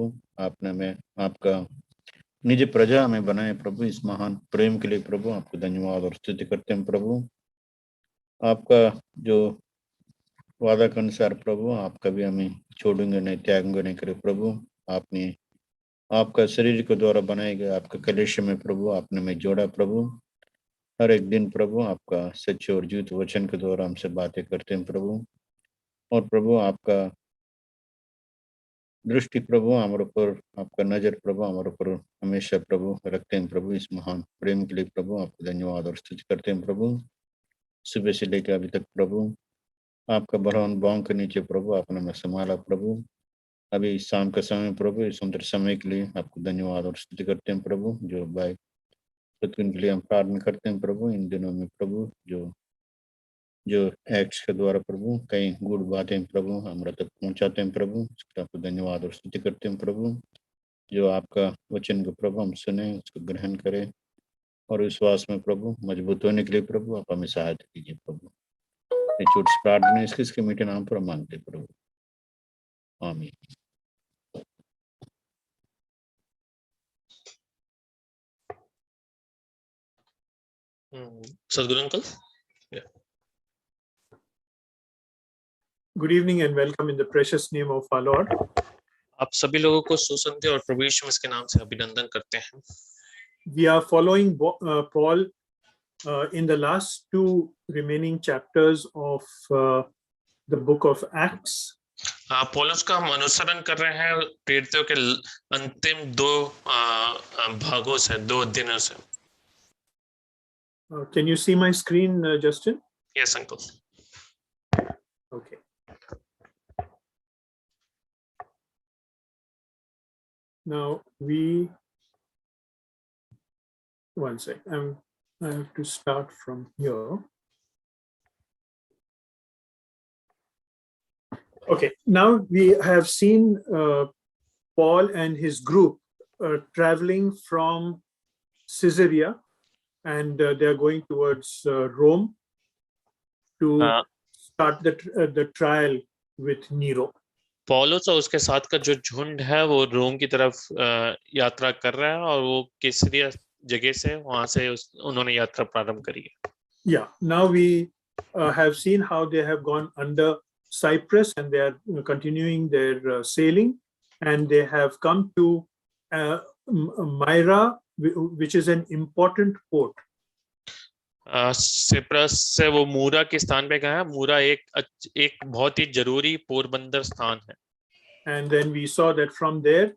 प्रभु। आपने हमें आपका निज प्रजा हमें बनाए प्रभु। इस महान प्रेम के लिए प्रभु आपको धन्यवाद और स्तुति करते हैं प्रभु। आपका जो वादा के अनुसार प्रभु आप कभी हमें छोड़ेंगे नहीं, त्यागेंगे नहीं करे प्रभु। आपने आपका शरीर के द्वारा बनाए गए आपका कलेश में प्रभु आपने हमें जोड़ा प्रभु। हर एक दिन प्रभु आपका सच्चे और जीवित वचन के द्वारा हमसे बातें करते हैं प्रभु। और प्रभु आपका दृष्टि प्रभु हमारे ऊपर, आपका नजर प्रभु हमारे ऊपर हमेशा प्रभु रखते हैं प्रभु। इस महान प्रेम के लिए प्रभु आपको धन्यवाद और स्तुति करते हैं प्रभु। सुबह से लेकर अभी तक प्रभु आपका बरहन बाँव के नीचे प्रभु आपने हमें संभाला प्रभु। अभी इस शाम का समय प्रभु, इस सुंदर समय के लिए आपको धन्यवाद और स्तुति करते हैं प्रभु। जो भाई प्रतिदिन के लिए हम प्रार्थना करते हैं प्रभु, इन दिनों में प्रभु जो एक्ट्स के द्वारा प्रभु कई गुड बातें प्रभु हमारे तक पहुंचाते हैं प्रभु, उसका आपको धन्यवाद और स्तुति करते हैं प्रभु। जो आपका वचन को प्रभु हम सुने, उसको ग्रहण करें और विश्वास में प्रभु मजबूत होने के लिए प्रभु आप हमें सहायता कीजिए प्रभु। ये छोटी सी प्रार्थना इसके मीठे नाम पर मांगते प्रभु, आमीन। Sadhguru uncle. Yeah. Good evening and welcome in the precious name of our Lord. आप सभी लोगों को सुसंध्या और प्रभु यीशु मसीह के नाम से अभिनंदन करते हैं। We are following Paul in the last two remaining chapters of the book of Acts. पौलुस का हम अनुसरण कर रहे हैं प्रेरितों के अंतिम दो भागों से, दो अध्यायों से। Can you see my screen, Justin? Yes, uncle. Okay. Now one sec. I have to start from here. Okay. Now we have seen Paul and his group traveling from Caesarea, and they are going towards Rome to start the trial with Nero. पौलुस और उसके साथ का जो झुंड है वो रोम की तरफ यात्रा कर रहा है और वो कैसरिया जगह से वहां से उन्होंने यात्रा प्रारंभ करी है। Yeah, now we have seen how they have gone under Cyprus and they are continuing their sailing, and they have come to Myra, which is an important port. Cyprus से वो मूरा के स्थान पे गए हैं। मूरा एक बहुत ही जरूरी पोरबंदर स्थान है। And then we saw that from there,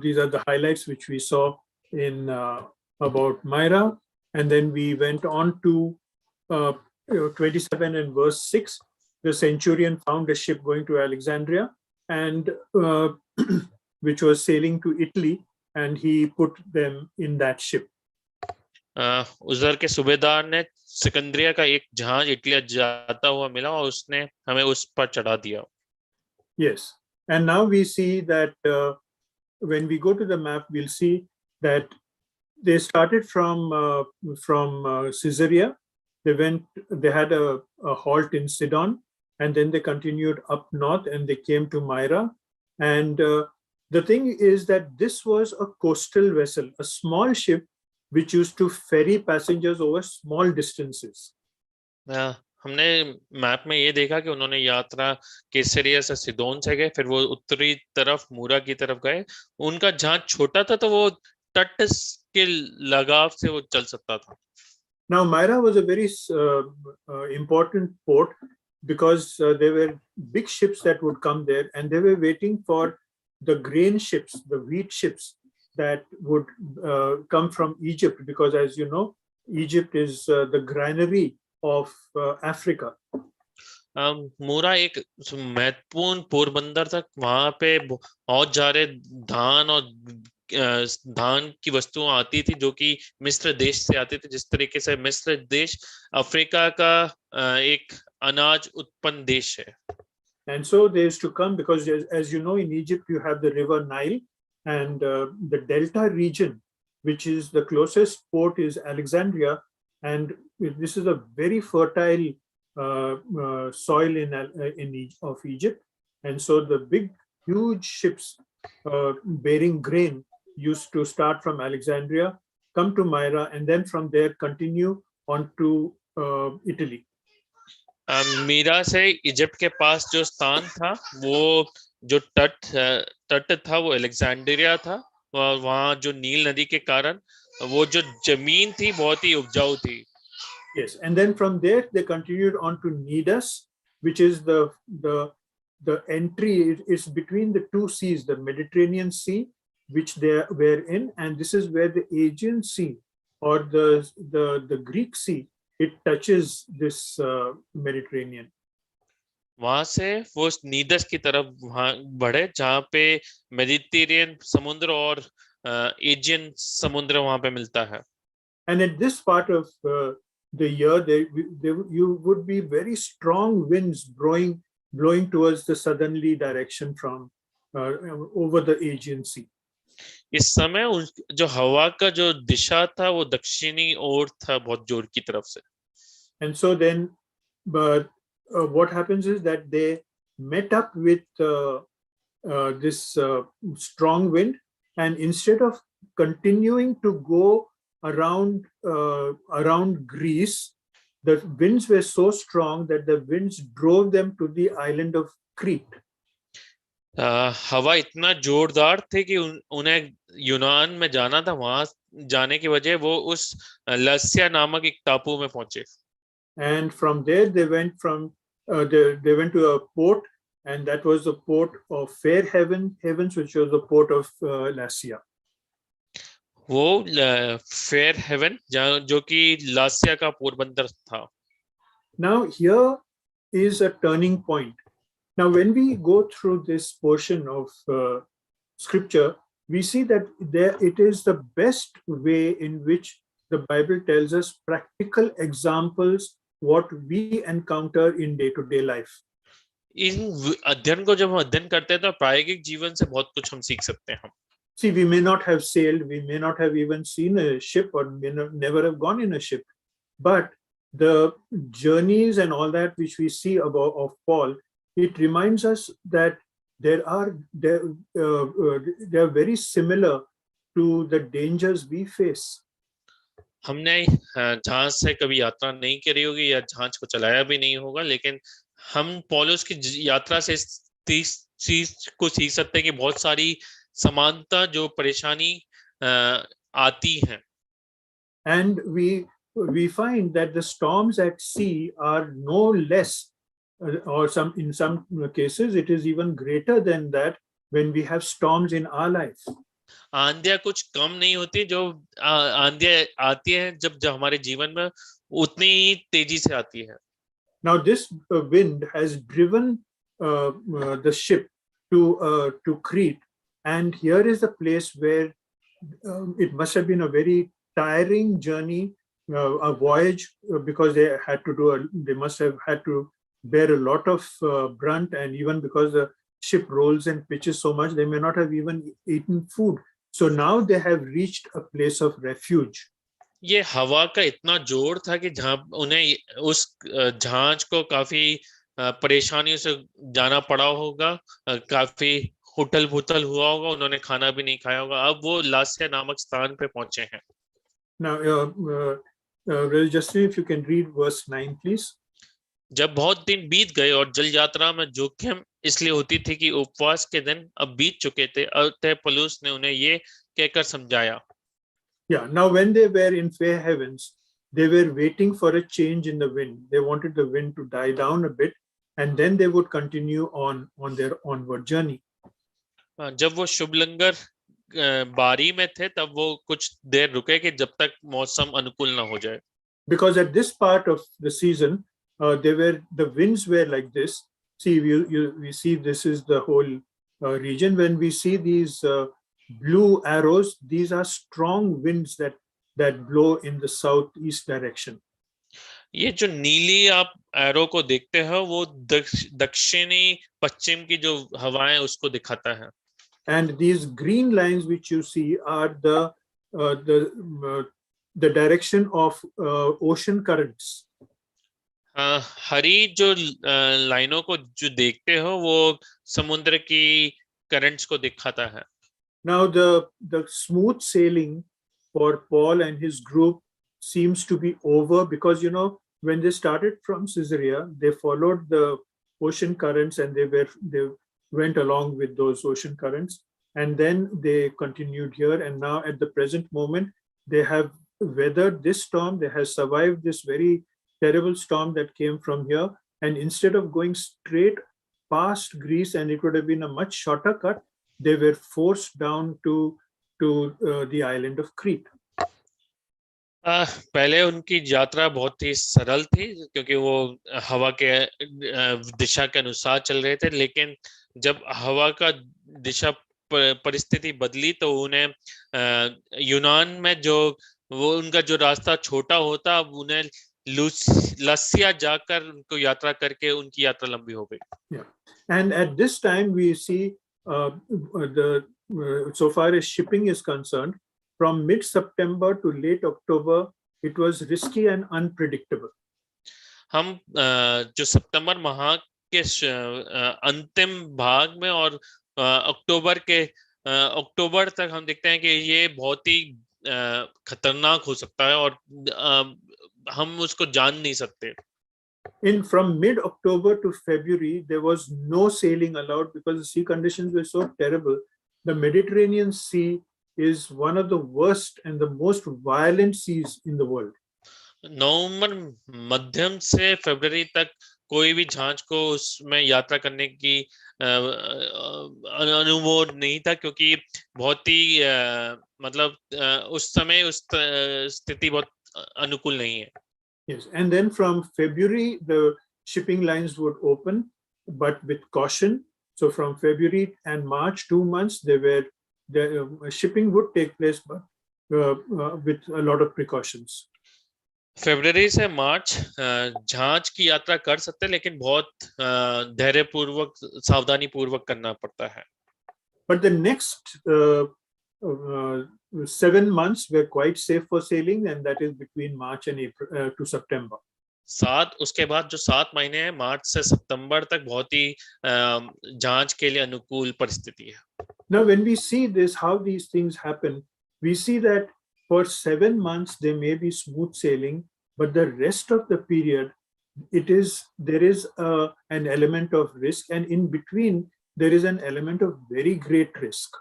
these are the highlights which we saw in about Myra, and then we went on to 27 and verse 6. The centurion found a ship going to Alexandria, and which was sailing to Italy, and he put them in that ship. उधर के सूबेदार ने सिकंदरिया का एक जहाज Italy जाता हुआ मिला और उसने हमें उस पर चढ़ा दिया। Yes, and now we see that when we go to the map, we'll see that they started from Caesarea. They had a halt in Sidon, and then they continued up north and they came to Myra. And the thing is that this was a coastal vessel, a small ship which used to ferry passengers over small distances. हमने map में ये देखा कि उन्होंने यात्रा कैसरिया से सिदोन से गए, फिर वो उत्तरी तरफ मूरा की तरफ गए। उनका जहाज छोटा था तो वो तट के लगाव से वो चल सकता था। Now Myra was a very important port because there were big ships that would come there, and they were waiting for the grain ships, the wheat ships that would come from Egypt, because as you know, Egypt is the granary of Africa. मूरा एक महत्वपूर्ण पोरबंदर था। वहां पे बहुत सारे धान की वस्तुएं आती थी जो कि मिस्र देश से आती थी। जिस तरीके से मिस्र देश अफ्रीका का एक अनाज उत्पन्न देश है। And so they used to come because, as you know, in Egypt you have the river Nile, and the delta region, which is the closest port, is Alexandria, and this is a very fertile soil of Egypt, and so the huge ships bearing grain used to start from Alexandria, come to Myra, and then from there continue on to Italy. Meera से Egypt के पास जो स्थान था वो जो तट था वो अलेक्जेंड्रिया था, और वहाँ जो नील नदी के कारण वो जो जमीन थी बहुत ही उपजाऊ थी. Yes, and then from there they continued on to Cnidus, which is the entry. It's between the two seas, the Mediterranean Sea, which they were in, and this is where the Aegean Sea or the Greek Sea, it touches this Mediterranean. वहां से वो नीदस की तरफ वहां बढ़े जहां पे Mediterranean समुद्र और एजियन समुद्र वहां पे मिलता है. And at this part of the year, you would be very strong winds blowing towards the southerly direction from over the Aegean Sea. इस समय जो हवा का जो दिशा था वो दक्षिणी ओर था, बहुत जोर की तरफ से. And so then, but what happens is that they met up with this strong wind, and instead of continuing to go around Greece, the winds were so strong that the winds drove them to the island of Crete. हवा इतना जोरदार थे कि उन्हें यूनान में जाना था. वहां जाने की वजह वो उस लस्या नामक एक टापू में पहुंचे. And from there they went they went to a port, and that was the port of Fair Havens, which was the port of Lassia. वो फेयर हेवन जो कि लासिया का पोरबंदर था. Now here is a turning point. Now when we go through this portion of scripture, we see that it is the best way in which the Bible tells us practical examples what we encounter in day-to-day life. इन अध्ययन को जब हम अध्ययन करते हैं तो प्रायोगिक जीवन से बहुत कुछ हम सीख सकते हैं. See, we may not have sailed, we may not have even seen a ship, or may never have gone in a ship, but the journeys and all that which we see of Paul, it reminds us that they are very similar to the dangers we face. हमने जहाज से कभी यात्रा नहीं करी होगी या जहाज को चलाया भी नहीं होगा, लेकिन हम पौलुस की यात्रा से इस चीज को सीख सकते हैं कि बहुत सारी समानता जो परेशानी आती हैं. And we find that the storms at sea are no less, or in some cases it is even greater than that when we have storms in our life. आंधियां कुछ कम नहीं होती, जो आंधियां आती हैं जब हमारे जीवन में उतनी ही तेजी से आती है. Now this wind has driven the ship to Crete, and here is the place where it must have been a very tiring journey, a voyage, because they must have had to bear a lot of brunt, and even because the ship rolls and pitches so much, they may not have even eaten food. So now they have reached a place of refuge. ये हवा का इतना जोर था कि जहां उन्हें उस जहाज को काफी परेशानियों से जाना पड़ा होगा, काफी हुटल भुतल हुआ होगा, उन्होंने खाना भी नहीं खाया होगा. अब वो लासिया नामक स्थान पे पहुंचे हैं. Now, Brother Justin, if you can read verse 9, please. जब बहुत दिन बीत गए और जल यात्रा में जोखिम इसलिए होती थी कि उपवास के दिन अब बीत चुके थे, अतः पौलुस ने उन्हें ये कहकर समझाया. Yeah, now when they were in Fair Havens, they were waiting for a change in the wind. They wanted the wind to die down a bit, and then they would continue on their onward journey. जब वो शुभलंगर बारी में थे तब वो कुछ देर रुके कि जब तक मौसम अनुकूल ना हो जाए. Because at this part of the season, the winds were like this. See, we see this is the whole region. When we see these blue arrows, these are strong winds that blow in the southeast direction. ये जो नीली आप arrow को देखते हो वो दक्षिणी पश्चिम की जो हवाएं उसको दिखाता है. And these green lines which you see are the direction of ocean currents. हरी जो लाइनों को जो देखते हो वो समुद्र की करंट्स को दिखाता है। Now the smooth sailing for Paul and his group seems to be over, because when they started from Caesarea, they followed the ocean currents and they went along with those ocean currents, and then they continued here, and now at the present moment they have weathered this storm, they have survived this very terrible storm that came from here, and instead of going straight past Greece, and it would have been a much shorter cut, they were forced down to the island of Crete. पहले उनकी यात्रा बहुत ही सरल थी क्योंकि वो हवा के दिशा के अनुसार चल रहे थे, लेकिन जब हवा का दिशा परिस्थिति बदली तो उन्हें यूनान में जो वो उनका जो रास्ता छोटा होता, उन्हें लस्सिया जाकर उनको यात्रा करके उनकी यात्रा लंबी हो गई। And at this time we see so far as shipping is concerned, from mid-September to late October, it was risky and unpredictable. हम जो सितंबर माह के अंतिम भाग में और अक्टूबर तक हम देखते हैं कि ये बहुत ही खतरनाक हो सकता है और हम उसको जान नहीं सकते। From mid-October to February, there was no sailing allowed because the sea conditions were so terrible. The Mediterranean Sea is one of the worst and the most violent seas in the world. नवंबर मध्यम से फरवरी तक कोई भी जहाज को उसमें यात्रा करने की अनुभव नहीं था, क्योंकि बहुत ही मतलब उस समय उस स्थिति बहुत अनुकूल नहीं है। Yes, and then from February the shipping lines would open, but with caution. So from February and March, 2 months, the shipping would take place, but with a lot of precautions. फरवरी से मार्च जहाज की यात्रा कर सकते हैं, लेकिन बहुत धैर्यपूर्वक सावधानी पूर्वक करना पड़ता है। But the next 7 months were quite safe for sailing, and that is between March and April to September. उसके बाद जो 7 महीने हैं, मार्च से सितंबर तक बहुत ही जहाज के लिए अनुकूल परिस्थिति है। Now when we see this, how these things happen, we see that for 7 months there may be smooth sailing, but the rest of the period there is an element of risk, and in between there is an element of very great risk.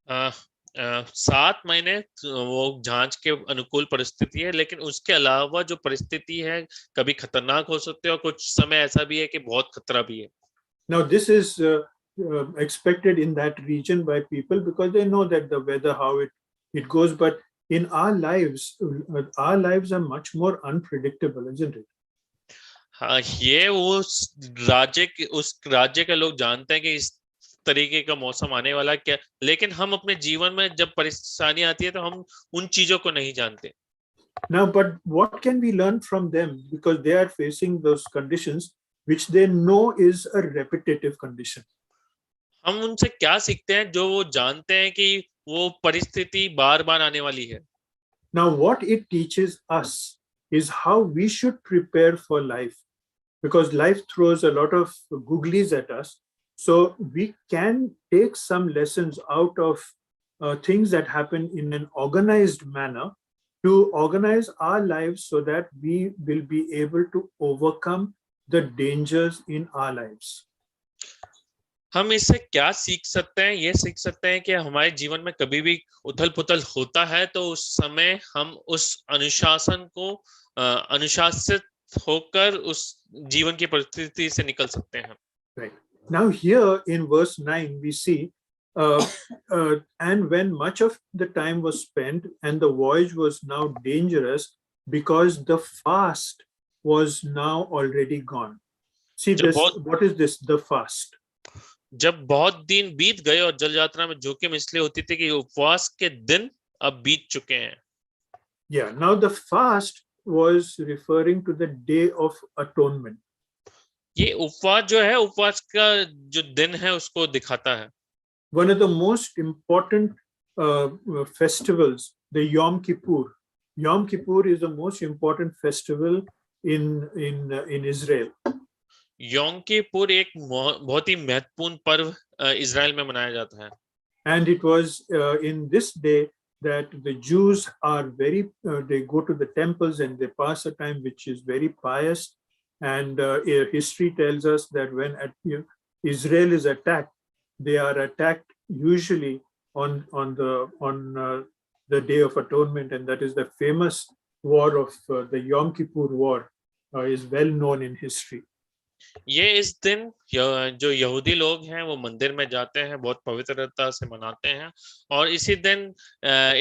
7 महीने वो जहाज के अनुकूल परिस्थिति है, लेकिन उसके अलावा जो परिस्थिति है कभी खतरनाक हो सकती है और कुछ समय ऐसा भी है कि बहुत खतरा भी है। Now this is expected in that region by people because they know that the weather, how it goes, but in our lives are much more unpredictable, isn't it? हाँ, ये उस राज्य के लोग जानते हैं कि इस तरीके का मौसम आने वाला क्या, लेकिन हम अपने जीवन में जब परेशानी आती है तो हम उन चीजों को नहीं जानते। Now, but what can we learn from them, because they are facing those conditions which they know is a repetitive condition. हम उनसे क्या सीखते हैं जो वो जानते हैं कि वो परिस्थिति बार-बार आने वाली है। Now, what it teaches us is how we should prepare for life, because life throws a lot of googlies at us. So we can take some lessons out of things that happen in an organized manner to organize our lives so that we will be able to overcome the dangers in our lives. हम इससे क्या सीख सकते हैं? ये सीख सकते हैं कि हमारे जीवन में कभी भी उथल-पुथल होता है तो उस समय हम उस अनुशासित होकर उस जीवन की परिस्थिति से निकल सकते हैं। Right. Now here in verse 9 we see and when much of the time was spent and the voyage was now dangerous because the fast was now already gone. See this, what is this, the fast? जब बहुत दिन बीत गए और जल यात्रा में जोखिम इसलिए होती थी कि उपवास के दिन अब बीत चुके हैं। Yeah, now the fast was referring to the day of atonement. ये उपवास जो है, उपवास का जो दिन है उसको दिखाता है। One of the most important festivals, the Yom Kippur. Yom Kippur is the most important festival in Israel. यौम किपुर एक बहुत ही महत्वपूर्ण पर्व इजराइल में मनाया जाता है। And it was in this day that the Jews are very, they go to the temples and they pass a time which is very pious. And history tells us that when Israel is attacked, they are attacked usually on the Day of Atonement, and that is the famous war of the Yom Kippur War, is well known in history. ये इस दिन जो यहूदी लोग हैं वो मंदिर में जाते हैं, बहुत पवित्रता से मनाते हैं, और इसी दिन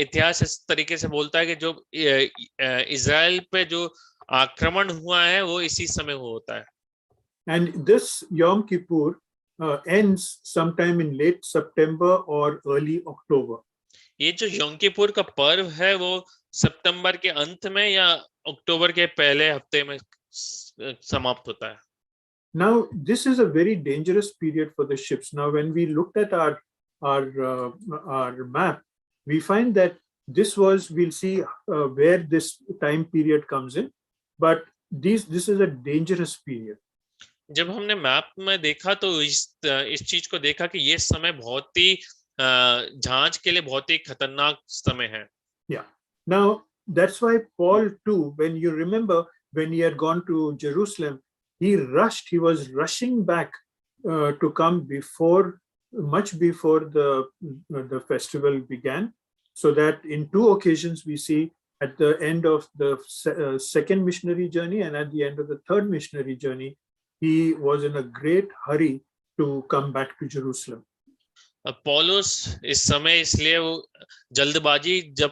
इतिहास इस तरीके से बोलता है कि जो इजराइल पे जो आक्रमण हुआ है वो इसी समय होता है। And this Yom Kippur ends sometime in late September or early October. ये जो यम किपुर का पर्व है वो सितंबर के अंत में या अक्टूबर के पहले हफ्ते में समाप्त होता है। Now, this is a very dangerous period for the ships. Now, when we looked at our map, we find that this was, we'll see where this time period comes in, but this is a dangerous period. जब हमने map में देखा तो इस चीज को देखा कि ये समय बहुत ही जांच के लिए बहुत ही खतरनाक समय है। Yeah. Now, that's why Paul too, when you remember, when he had gone to Jerusalem, he was rushing back to come much before the festival began, so that in two occasions we see at the end of the second missionary journey and at the end of the third missionary journey, he was in a great hurry to come back to Jerusalem. पौलुस इस समय इसलिए वो जल्दबाजी जब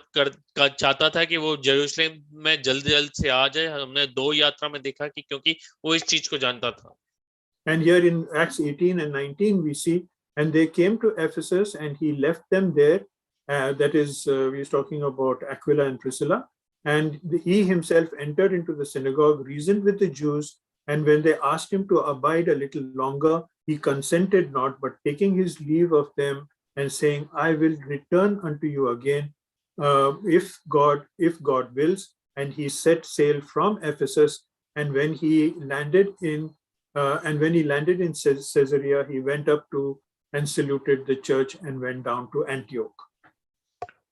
चाहता था कि वो यरूशलेम में जल्द से आ जाए। हमने दो यात्रा में देखा कि क्योंकि वो इस चीज को जानता था। And here in Acts 18 and 19 we see, and they came to Ephesus and he left them there. That is, he's talking about Aquila and Priscilla. And he himself entered into the synagogue, reasoned with the Jews, and when they asked him to abide a little longer, he consented not, but taking his leave of them and saying, I will return unto you again, if God wills. And he set sail from Ephesus. And when he landed in Caesarea, he went up to and saluted the church and went down to Antioch.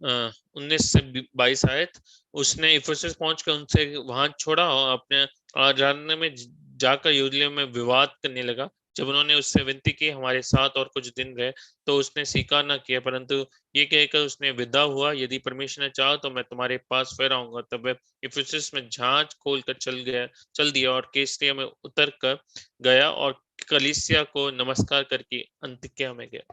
19 से 22 आयत, उसने Ephesus पहुंचकर उनसे वहां छोड़ा और अपने आराधना में जाकर यरूशलेम में विवाद करने लगा। जब उन्होंने उससे विनती की हमारे साथ और कुछ दिन रहे, तो उसने स्वीकार न किया, परंतु ये कहकर उसने विदा हुआ, यदि परमेश्वर ने चाहा तो मैं तुम्हारे पास फिर आऊंगा। तब वह इफिसस में जहाज खोलकर चल दिया और कैसरिया में उतर कर गया और कलीसिया को नमस्कार करके अंतियोकिया में गया।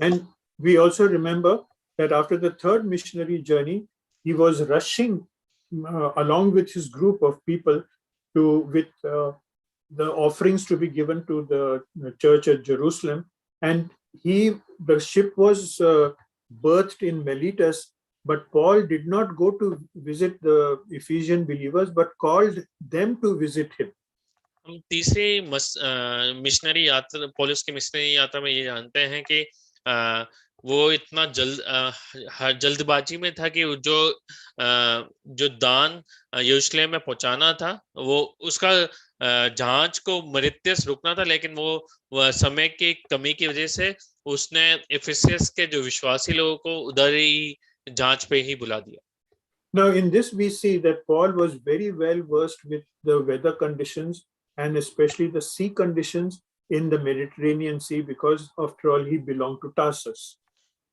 And we also remember that after the third missionary journey, he was rushing along with his group of people with the offerings to be given to the church at Jerusalem. And the ship was berthed in Miletus, but Paul did not go to visit the Ephesian believers, but called them to visit him. हम तीसरी missionary यात्रा, पौलुस की missionary यात्रा में ये जानते हैं कि वो इतना जल्दबाजी में था कि जो दान यरूशलेम में पहुंचाना था, वो उसका जहाज को मरित्यस रुकना था, लेकिन वो समय की कमी की वजह से उसने इफिसस के जो विश्वासी लोगों को उधर ही जहाज पे ही बुला दिया। Now in this we see that Paul was very well versed with the weather conditions and especially the sea conditions in the Mediterranean Sea, because after all he belonged to Tarsus.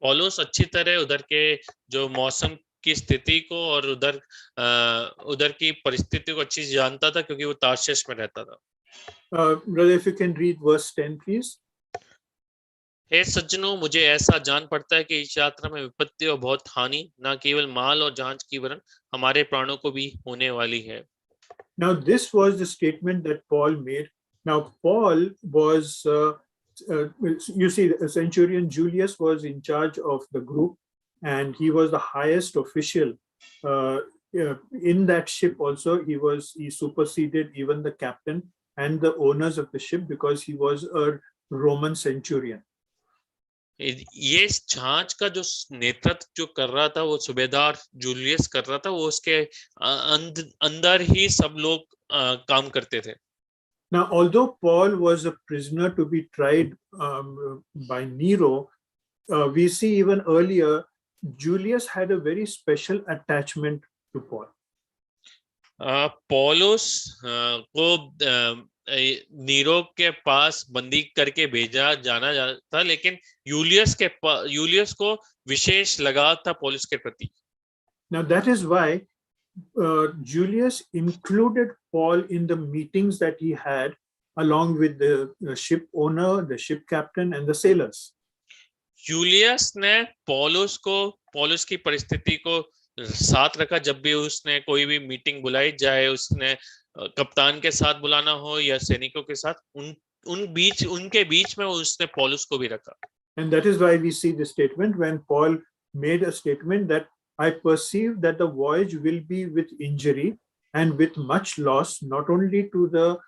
पौलुस अच्छी तरह उधर के जो मौसम की स्थिति को और उधर की परिस्थिति को अच्छी जानता था, क्योंकि वो तार्शिश में रहता था। Brother, if you can read verse 10 please. हे सज्जनों, मुझे ऐसा जान पड़ता है कि इस यात्रा में विपत्ति और बहुत हानि न केवल माल और जहाज की वरन हमारे प्राणों को भी होने वाली है। Now this was the statement that Paul made. Now Paul was you see, Centurion Julius was in charge of the group, and he was the highest official in that ship. Also, he superseded even the captain and the owners of the ship, because he was a Roman centurion. ये जहाज का जो नेतृत्व जो कर रहा था वो सुबेदार जूलियस कर रहा था। वो उसके अंदर ही सब लोग काम करते थे। Now, although Paul was a prisoner to be tried by Nero, we see even earlier, Julius had a very special attachment to Paul. पौलुस को नीरो के पास बंदी करके भेजा जाना था, लेकिन यूलियस को विशेष लगाव था पौलुस के प्रति. Now that is why Julius included Paul in the meetings that he had along with the ship owner, the ship captain, and the sailors. यूलियस ने पौलुस की परिस्थिति को साथ रखा जब भी उसने कोई भी मीटिंग बुलाई, चाहे उसने कप्तान के साथ बुलाना हो या सैनिकों के साथ, उनके बीच में उसने पौलुस को भी रखा. And that is why we see the statement when Paul made a statement that I perceive that the voyage will be with injury and with much loss, not only to the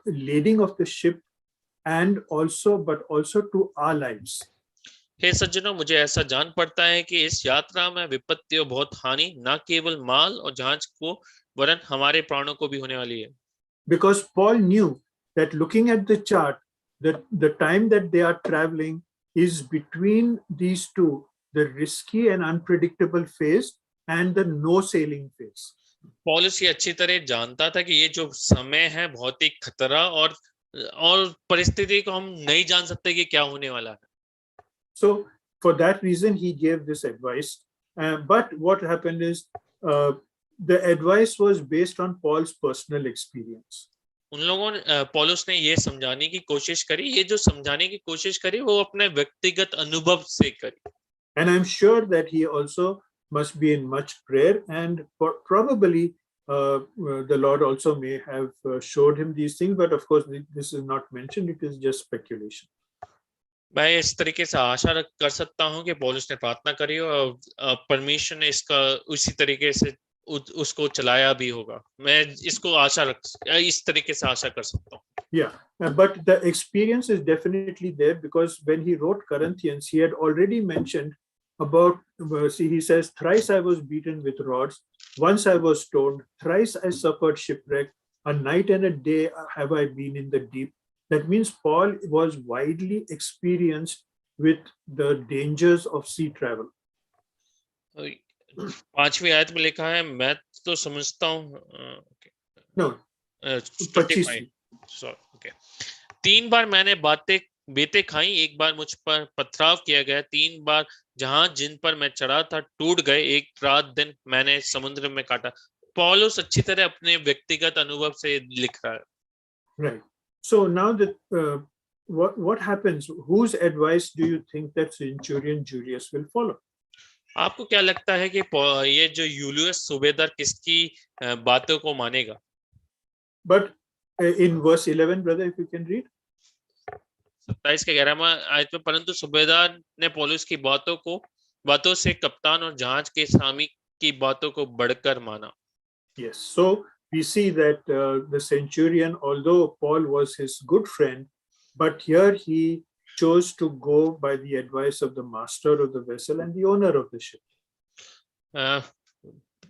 lading of the ship and also but also to our lives. हे सज्जनों, मुझे ऐसा जान पड़ता है कि इस यात्रा में विपत्ति और बहुत हानि न केवल माल और जहाज को वरन हमारे प्राणों को भी होने वाली है. Because Paul knew that looking at the chart, the time that they are traveling is between these two, the risky and unpredictable phase and the no sailing phase. पौलुस ये अच्छी तरह जानता था कि ये जो समय है बहुत ही खतरा और परिस्थिति को हम नहीं जान सकते कि क्या होने वाला है. So for that reason, he gave this advice. But what happened is the advice was based on Paul's personal experience. उन लोगों ने पौलुस ने ये समझाने की कोशिश करी, ये जो समझाने की कोशिश करी वो अपने व्यक्तिगत अनुभव से करी. And I'm sure that he also must be in much prayer, and probably the Lord also may have showed him these things, but of course this is not mentioned, it is just speculation. मैं इस तरीके से आशा कर सकता हूं कि पौलुस ने प्रार्थना करी और परमेश्वर ने इसका उसी तरीके से उसको चलाया भी होगा. मैं इसको इस तरीके से आशा कर सकता हूं. Yeah, but the experience is definitely there, because when he wrote Corinthians, he had already mentioned about, he says, thrice I was beaten with rods, once I was stoned, thrice I suffered shipwreck, a night and a day have I been in the deep. That means Paul was widely experienced with the dangers of sea travel. 5वीं आयत में लिखा है, मैं तो समझता हूँ, No, 25. Okay. 3 बार मैंने बेतें खाई, एक बार मुझ पर पथराव किया गया, 3 बार जहाज जिन पर मैं चढ़ा था टूट गए, एक रात दिन मैंने समुद्र में काटा. पौलुस अच्छी तरह अपने व्यक्तिगत अनुभव से लिख रहा है. Right. So now that what happens? Whose advice do you think that centurion Julius will follow? आपको क्या लगता है कि ये जो यूलियस सूबेदार किसकी बातों को मानेगा? But in verse 11, brother, if you can read. 27 के 11वां आयत में, परंतु सूबेदार ने पौलुस की बातों से कप्तान और जहाज के स्वामी की बातों को बढ़कर माना. Yes. So we see that the centurion, although Paul was his good friend, but here he chose to go by the advice of the master of the vessel and the owner of the ship.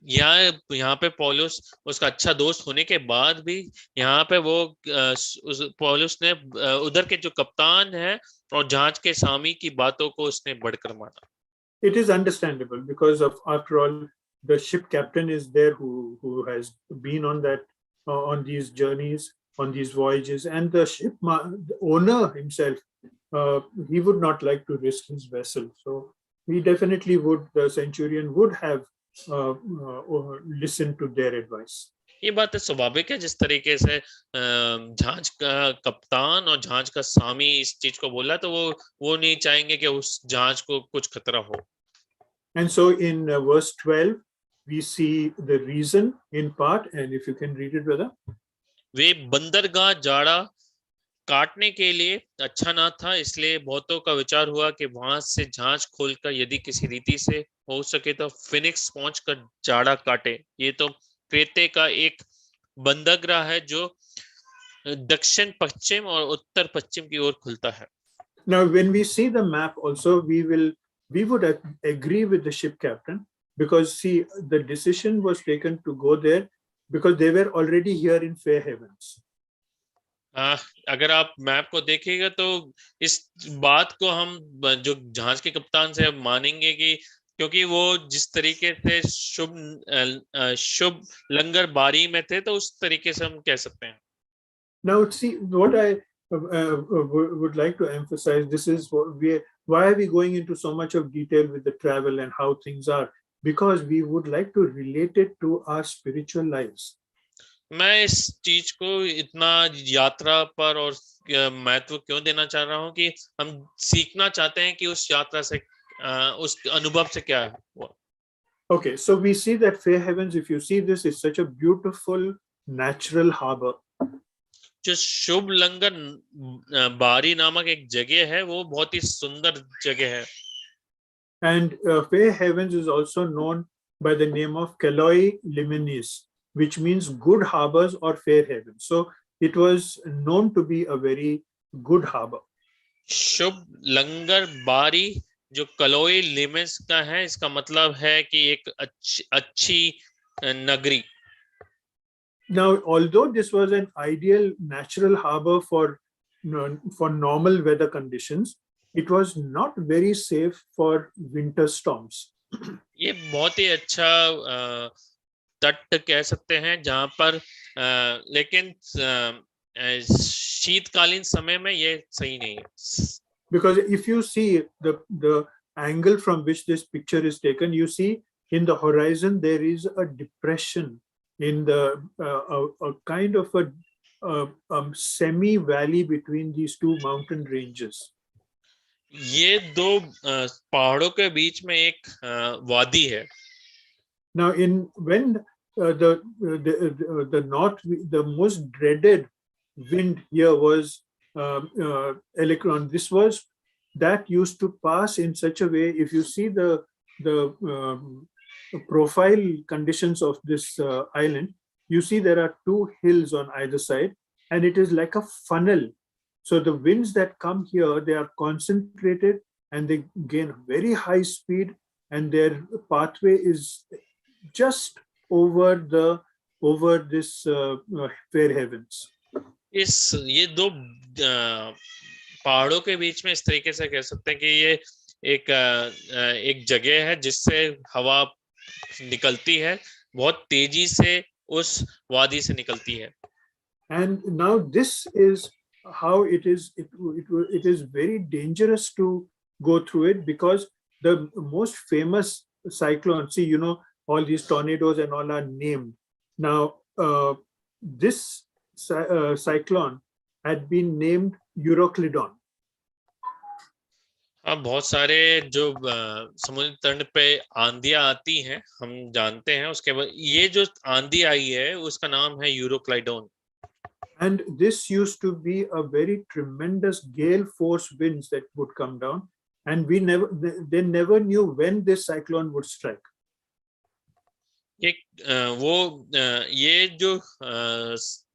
यहाँ पे पौलुस उसका अच्छा दोस्त होने के बाद भी यहाँ पे वो पौलुस ने उधर के जो कप्तान है और जहाज के स्वामी की बातों को उसने बढ़कर माना. It is understandable, because after all, the ship captain is there who has been on that on these journeys, on these voyages, and the ship the owner himself, he would not like to risk his vessel. So he definitely would, the centurion would have listened to their advice. ये बात स्वाभाविक है, जिस तरीके से जहाज का कप्तान और जहाज का स्वामी इस चीज को बोला, तो वो नहीं चाहेंगे कि उस जहाज को कुछ खतरा हो. And so in verse 12 we see the reason in part, and if you can read it, brother. वे बंदरगाह जाड़ा काटने के लिए अच्छा ना था, इसलिए बहुतों का विचार हुआ कि वहां से जहाज खोलकर यदि किसी रीति से हो सके तो फिनिक्स पहुंचकर जाड़ा काटे. ये तो क्रेते का एक बंदरगाह है जो दक्षिण पश्चिम और उत्तर पश्चिम की ओर खुलता है. Now when we see the map also, we would agree with the ship captain, because see, the decision was taken to go there because they were already here in Fair Havens. अगर आप map को देखिएगा तो इस बात को हम जो जहाज के कप्तान से अब मानेंगे कि क्योंकि वो जिस तरीके से शुभ लंगर बारी में थे तो उस तरीके से हम कह सकते हैं. Now, see, what I would like to emphasize, this is why are we going into so much of detail with the travel and how things are? Because we would like to relate it to our spiritual lives. मैं इस चीज को इतना यात्रा पर और महत्व क्यों देना चाह रहा हूं कि हम सीखना चाहते हैं कि उस यात्रा से उस अनुभव से क्या है वो. Okay, so we see that Fair Havens, if you see this, is such a beautiful natural harbor. जो शुभ लंगर बारी नामक एक जगह है वो बहुत ही सुंदर जगह है. And Fair Havens is also known by the name of Kaloi Liminis, which means good harbors or fair havens. So it was known to be a very good harbor. शुभ लंगर बारी जो कलोई लिमिस का है इसका मतलब है कि एक अच्छी नगरी. Now, although this was an ideal natural harbor for normal weather conditions, it was not very safe for winter storms. ये बहुत ही अच्छा तट कह सकते हैं जहां पर लेकिन शीतकालीन समय में ये सही नहीं है. Because if you see the angle from which this picture is taken, you see in the horizon there is a depression in the a kind of a semi valley between these two mountain ranges. ये दो पहाड़ों के बीच में एक वादी है. Now, when the north, the most dreaded wind here was Electron. This was that used to pass in such a way. If you see the profile conditions of this island, you see there are two hills on either side, and it is like a funnel. So the winds that come here, they are concentrated and they gain very high speed, and their pathway is just over this Fair Havens. ये दो पहाड़ों के बीच में इस तरीके से कह सकते हैं कि ये एक जगह है जिससे हवा निकलती है बहुत तेजी से उस वादी से निकलती है. And now this is how it is. It is very dangerous to go through it because the most famous cyclone. See, all these tornadoes and all are named. Now, this cyclone had been named Euroclydon. बहुत सारे जो समुद्र तट पे आंधियां आती हैं हम जानते हैं. उसके बाद ये जो आंधी आई है उसका नाम है यूरोक्लाइडोन. And this used to be a very tremendous gale force winds that would come down, and they never knew when this cyclone would strike. ये जो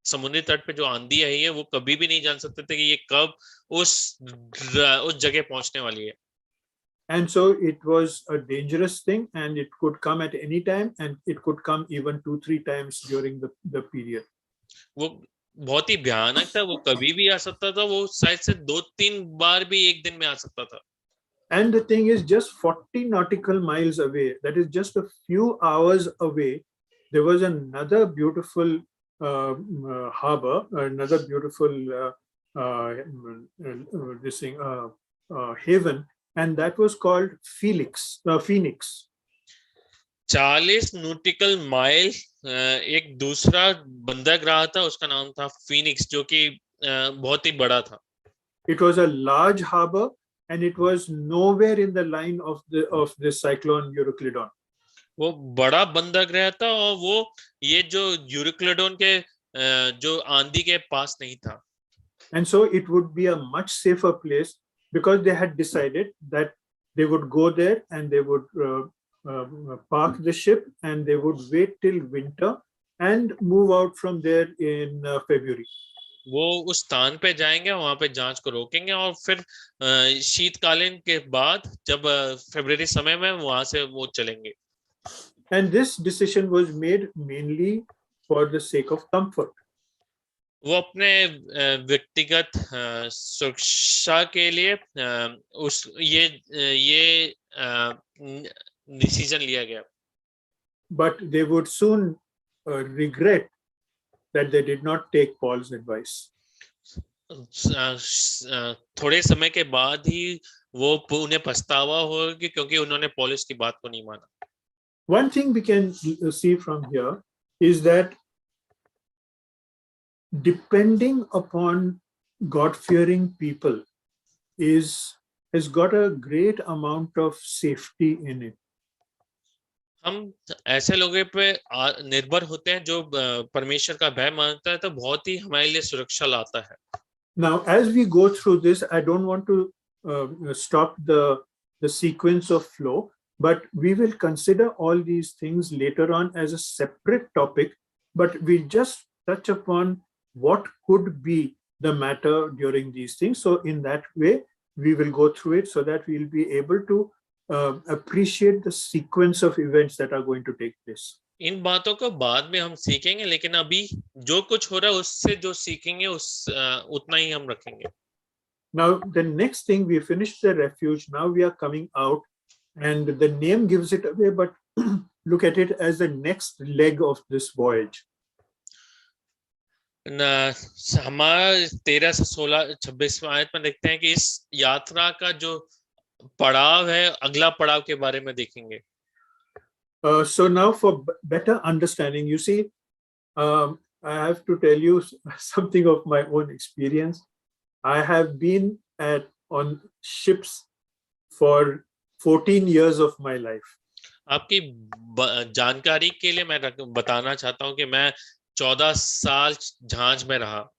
समुद्री तट पे जो आंधी आई है वो कभी भी नहीं जान सकते थे कि ये कब उस जगह पहुंचने वाली है. And so it was a dangerous thing, and it could come at any time, and it could come even 2-3 times during the period. वो बहुत ही भयानक था. वो कभी भी आ सकता था. वो शायद से 2-3 बार भी एक दिन में आ सकता था. And the thing is, just 40 nautical miles away, that is just a few hours away, there was another beautiful harbor, another beautiful haven, and that was called Phoenix. 40 nautical mile एक दूसरा बंदरगाह था. उसका नाम था फीनिक्स जो कि बहुत ही बड़ा था. It was a large harbor, and it was nowhere in the line of this cyclone Euroclydon. वो बड़ा बंदरगाह था और वो ये जो यूरोक्लिडोन के जो आंधी के पास नहीं था. And so it would be a much safer place because they had decided that they would go there and they would park the ship and they would wait till winter and move out from there in February. वो उस स्थान पे जाएंगे, वहां पे जांच को रोकेंगे और फिर शीतकालीन के बाद जब फरवरी समय में वहां से वो चलेंगे. And this decision was made mainly for the sake of comfort. वो अपने व्यक्तिगत सुरक्षा के लिए उस ये डिसीजन लिया गया. But they would soon regret that they did not take Paul's advice. थोड़े समय के बाद ही वो उन्हें पछतावा होगा कि क्योंकि उन्होंने पौलुस की बात को नहीं माना. One thing we can see from here is that depending upon God-fearing people has got a great amount of safety in it. हम ऐसे लोगों पे निर्भर होते हैं जो परमेश्वर का भय मानता है, तो बहुत ही हमारे लिए सुरक्षा लाता है. Now, as we go through this, I don't want to stop the sequence of flow, but we will consider all these things later on as a separate topic, but we just touch upon what could be the matter during these things. So in that way, we will go through it so that we'll be able to appreciate the sequence of events that are going to take place. इन बातों को बाद में हम सीखेंगे, लेकिन अभी जो कुछ हो रहा है उससे जो सीखेंगे उतना ही हम रखेंगे. Now, the next thing, we finished the refuge. Now we are coming out, and the name gives it away, but look at it as the next leg of this voyage. हमारा 13 से 16 26 आयत में देखते हैं कि इस यात्रा का जो पड़ाव है, अगला पड़ाव के बारे में देखेंगे. So now, for better understanding, you see, I have to tell you something of my own experience. I have been on ships for 14 years of my life. आपकी जानकारी के लिए मैं बताना चाहता हूं कि मैं 14 साल जहाज में रहा.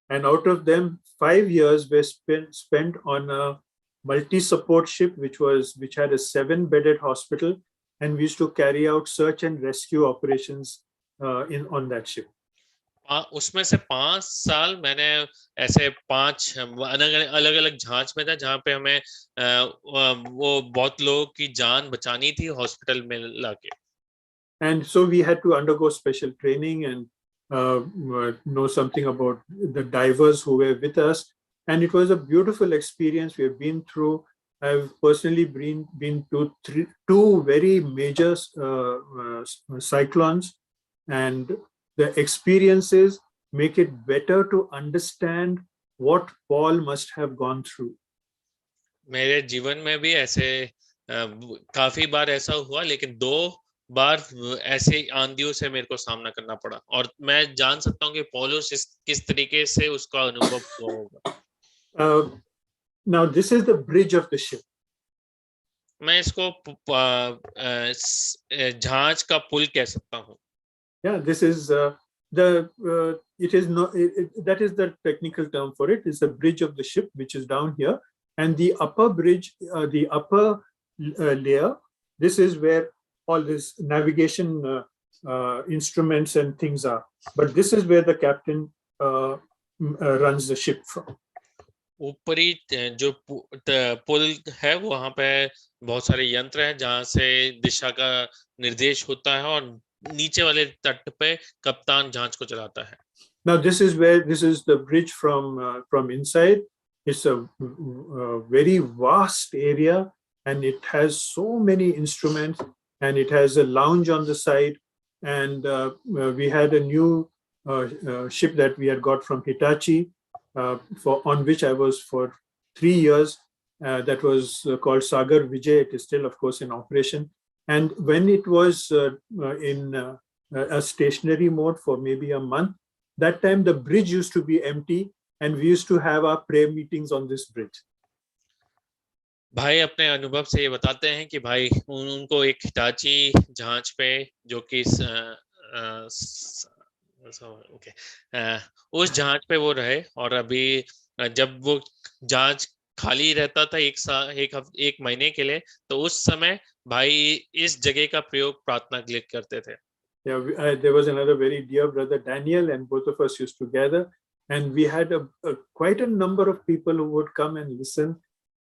And out of them, 5 years were spent on a multi-support ship, which had a 7-bedded hospital, and we used to carry out search and rescue operations on that ship. उसमें से 5 साल मैंने ऐसे 5 अलग अलग जहाज में था, जहाँ पे हमें वो बहुत लोगों की जान बचानी थी हॉस्पिटल में लाके. And so we had to undergo special training and know something about the divers who were with us, and it was a beautiful experience. We have been through. I've personally been to two very major cyclones, and the experiences make it better to understand what Paul must have gone through. मेरे जीवन में भी ऐसे काफी बार ऐसा हुआ, लेकिन 2 बार ऐसे आंधियों से मेरे को सामना करना पड़ा, और मैं जान सकता हूँ कि पौलुस किस तरीके से उसका अनुभव हुआ होगा. Now this is the bridge of the ship. मैं इसको जहाज का पुल कह सकता हूँ. Yeah, this is it is not that is the technical term for it. It's the bridge of the ship, which is down here, and the upper bridge, the upper layer. This is where all this navigation instruments and things are. But this is where the captain runs the ship from. ऊपरी जो पुल है, वहां पे बहुत सारे यंत्र हैं जहां से दिशा का निर्देश होता है, और नीचे वाले तट पे कप्तान जहाज को चलाता है. Now this is the bridge from inside. It's a very vast area, and it has so many instruments, and it has a lounge on the side, and we had a new ship that we had got from Hitachi, on which I was for 3 years. That was called Sagar Vijay. It is still, of course, in operation. And when it was in a stationary mode for maybe a month, that time the bridge used to be empty, and we used to have our prayer meetings on this bridge. भाई अपने अनुभव से ये बताते हैं कि भाई उनको एक हिटाची जहाज पे, जो कि उस जहाज पे वो रहे, और अभी जब वो जहाज खाली रहता था एक महीने के लिए, तो उस समय भाई इस जगह का प्रयोग प्रार्थना के लिए करते थे. Yeah, there was another very dear brother Daniel, and both of us used to gather, and we had quite a number of people who would come and listen,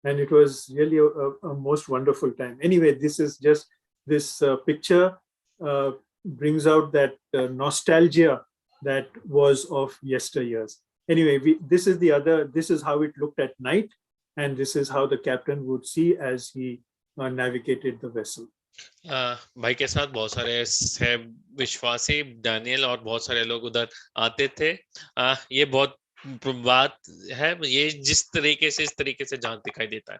and it was really a most wonderful time. Anyway, this is just this picture brings out that nostalgia that was of yesteryears. Anyway, this is how it looked at night, and this is how the captain would see as he navigated the vessel. भाई के साथ बहुत सारे है विश्वासी Daniel और बहुत सारे लोग उधर आते थे। ये बहुत बात है, ये जिस तरीके से इस तरीके से जहाज दिखाई देता है।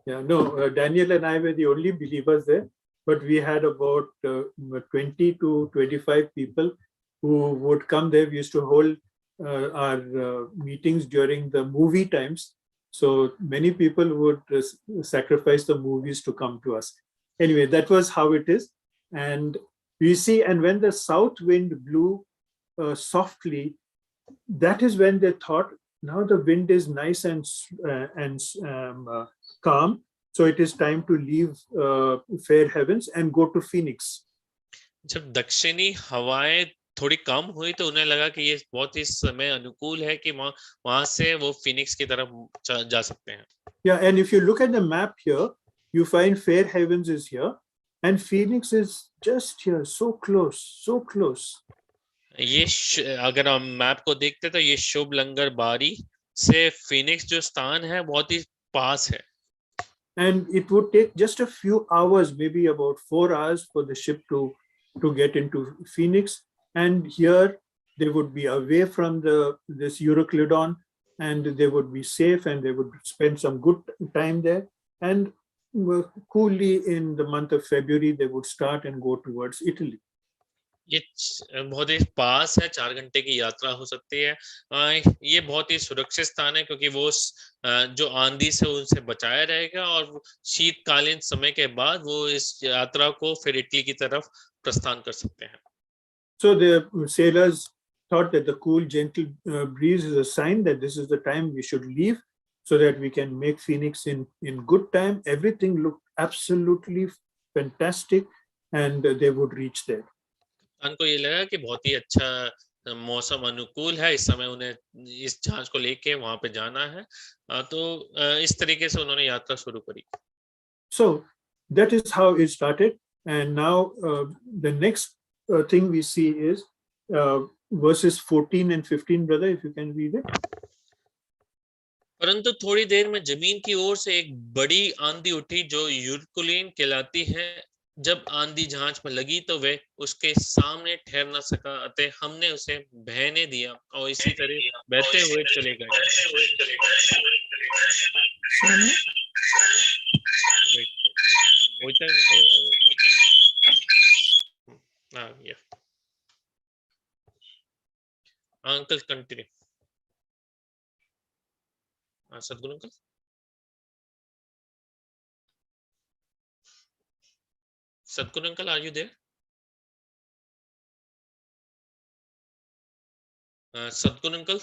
Yeah, no, Daniel and I were the only believers there, but we had about 20 to 25 people who would come there. We used to hold our meetings during the movie times. So many people would sacrifice the movies to come to us. Anyway, that was how it is. And we see, and when the south wind blew softly, that is when they thought, now the wind is nice and calm, so it is time to leave Fair Havens and go to Phoenix. जब दक्षिणी हवाएं थोड़ी कम हुई तो उन्हें लगा कि ये बहुत ही समय अनुकूल है कि वहां से वो फिनिक्स की तरफ जा सकते हैं। Yeah, and if you look at the map here, you find Fair Havens is here, and Phoenix is just here, so close, so close. ये अगर हम मैप को देखते तो ये शुभ लंगर बारी से फिनिक्स जो स्थान है बहुत ही पास है। And it would take just a few hours, maybe about 4 hours, for the ship to get into Phoenix. And here they would be away from this Euroclydon, and they would be safe, and they would spend some good time there. And coolly in the month of February, they would start and go towards Italy. ये बहुत ही पास है, 4 घंटे की यात्रा हो सकती है। ये बहुत ही सुरक्षित स्थान है क्योंकि वो जो आंधी से उनसे बचाया रहेगा और शीतकालीन समय के बाद वो इस यात्रा को फिर इटली की तरफ प्रस्थान कर सकते हैं। So the sailors thought that the cool, gentle breeze is a sign that this is the time we should leave, so that we can make Phoenix in good time. Everything looked absolutely fantastic, and they would reach there. उनको ये लगा कि बहुत ही अच्छा मौसम अनुकूल है, इस समय उन्हें इस जहाज को लेके वहां पे जाना है। तो इस तरीके से उन्होंने यात्रा शुरू करी। So that is how it started, and now the next thing we see is verses 14 and 15. Brother, if you can read it. परंतु थोड़ी देर में जमीन की ओर से एक बड़ी आंधी उठी जो यूरकुलीन कहलाती है। जब आंधी जहाज पर लगी तो वह उसके सामने ठहर न सका, अतः हमने उसे बहने दिया और इसी तरह बहते हुए चले गए। Uncle continue. सदगुरु uncle. Sadhguru uncle, are you there? Sadhguru uncle?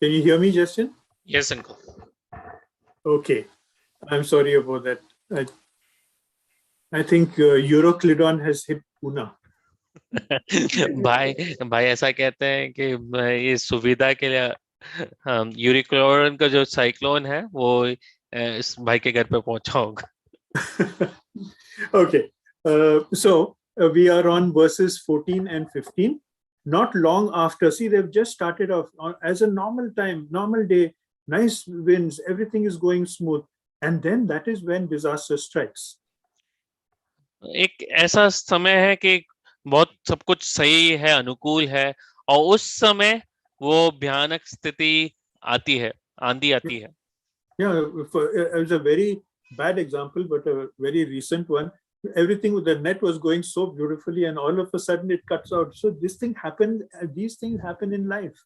Can you hear me, Justin? Yes, uncle. Okay. I'm sorry about that. I think Euroclidon has hit Pune. भाई ऐसा कहते हैं कि ये सुविधा के लिए यूरिक्लोन का जो साइक्लोन है वो इस भाई के घर पे पहुंचा होगा. Okay. So we are on verses 14 and 15. Not long after, see, they've just started off as a normal time, normal day, nice winds, everything is going smooth. And then that is when disaster strikes. एक ऐसा समय है कि बहुत सब कुछ सही है, अनुकूल है, और उस समय वो भयानक स्थिति आती है, आंधी आती है. Yeah, it was a very bad example, but a very recent one. Everything with the net was going so beautifully, and all of a sudden it cuts out. So this thing happened. These things happen in life.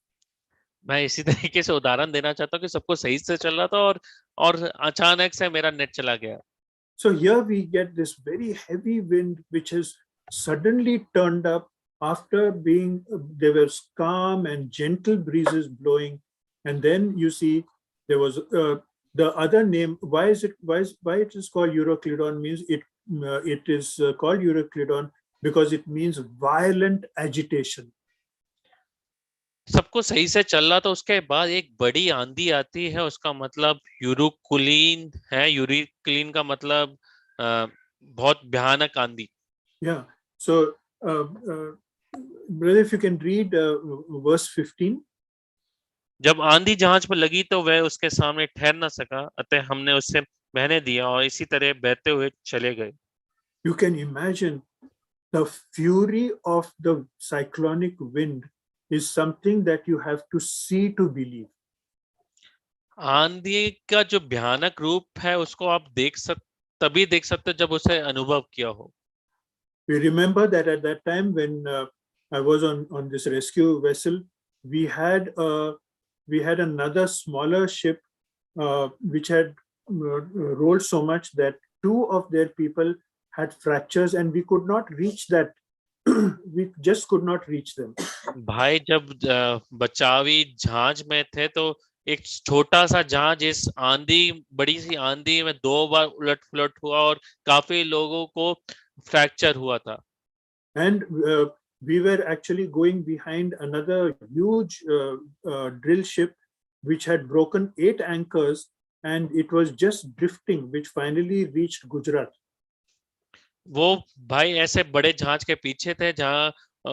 मैं इसी तरीके से उदाहरण देना चाहता हूँ कि सब कुछ सही से चल रहा था और अचानक से मेरा नेट चला गया. So here we get this very heavy wind, which has suddenly turned up after being, there was calm and gentle breezes blowing. And then you see there was the other name. Why it is called Euroclidon means it is called Euroclidon because it means violent agitation. सबको सही से चल रहा था, उसके बाद एक बड़ी आंधी आती है, उसका मतलब यूरोकुलीन है. यूरोकुलीन का मतलब बहुत भयानक आंधी. Yeah. So brother, if you can read verse 15. जब आंधी जहाज पर लगी तो वह उसके सामने ठहर न सका, अतः हमने उससे बहने दिया और इसी तरह बहते हुए चले गए. You can imagine the fury of the cyclonic wind is something that you have to see to believe. आंधी का जो भयानक रूप है उसको आप तभी देख सकते जब उसे अनुभव किया हो. We remember that at that time when I was on this rescue vessel, we had another smaller ship which had rolled so much that 2 of their people had fractures and we could not reach that. We just could not reach them. भाई जब बचावी जहाज में थे तो एक छोटा सा जहाज इस बड़ी सी आंधी में 2 बार उलट-पुलट हुआ और काफी लोगों को फ्रैक्चर हुआ था. And we were actually going behind another huge drill ship which had broken 8 anchors and it was just drifting, which finally reached Gujarat. वो भाई ऐसे बड़े जहाज के पीछे थे जहां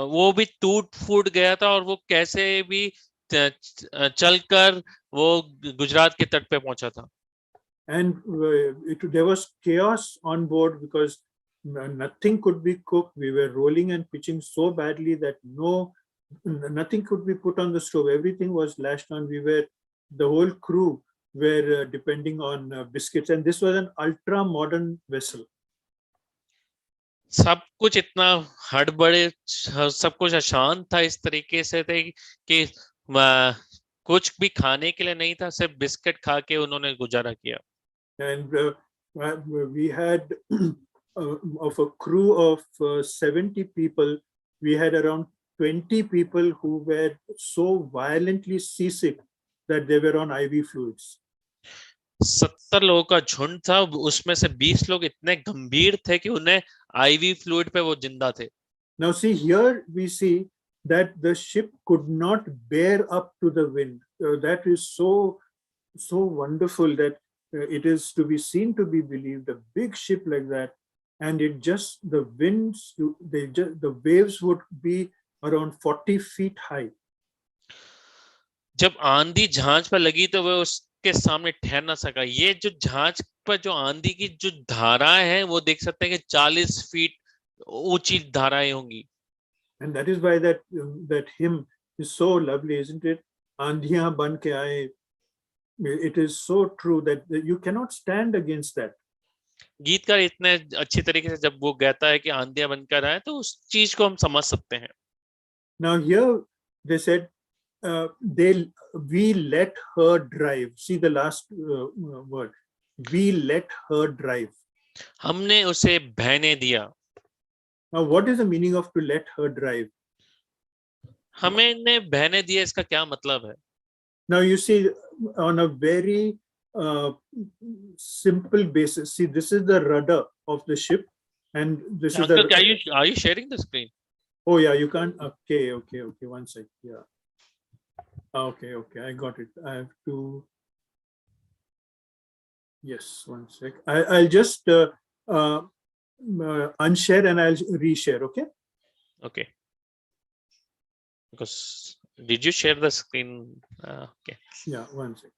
वो भी टूट फूट गया था और वो कैसे भी चलकर वो गुजरात के तट पे पहुंचा था. And there was chaos on board because nothing could be cooked. We were rolling and pitching so badly that nothing could be put on the stove. Everything was lashed on. The whole crew were depending on biscuits, and this was an ultra modern vessel. सब कुछ इतना हड़बड़े, सब कुछ अशांत था, इस तरीके से थे कि कुछ भी खाने के लिए नहीं था, सिर्फ बिस्किट खा के उन्होंने गुजारा किया. And we had of a crew of 70 people, we had around 20 people who were so violently seasick that they were on IV fluids. 70 लोगों का झुंड था, उसमें से 20 लोग इतने गंभीर थे कि उन्हें IV फ्लूइड पे वो जिंदा थे. Now see, here we see that the ship could not bear up to the wind. That is so wonderful that it is to be seen, to be believed. A big ship like that, and the waves would be around 40 feet high. जब आंधी जहाज पर लगी तो वह उसके सामने ठहर ना सका. ये जो जहाज पर जो आंधी की जो धाराएं हैं वो देख सकते हैं कि 40 फीट ऊंची धाराएं होंगी. And that is why that hymn is so lovely, isn't it? Aandhiyan ban ke aaye. It is so true that you cannot stand against that. गीतकार इतने अच्छी तरीके से जब वो गाता है कि आंधियां बनकर आए तो उस चीज को हम समझ सकते हैं. Now here they said we let her drive. See the last word. We let her drive. हमने उसे बहने दिया. Now what is the meaning of to let her drive? हमने बहने दिया, इसका क्या मतलब है? Now you see on a very simple basis. See, this is the rudder of the ship, and this is Uncle, the. are you sharing the screen? Oh yeah, you can't. Okay. One sec. Yeah. Okay. I got it. I have to. Yes, one sec. I'll just unshare and I'll reshare. Okay. Okay. Because did you share the screen? Okay. Yeah, one sec.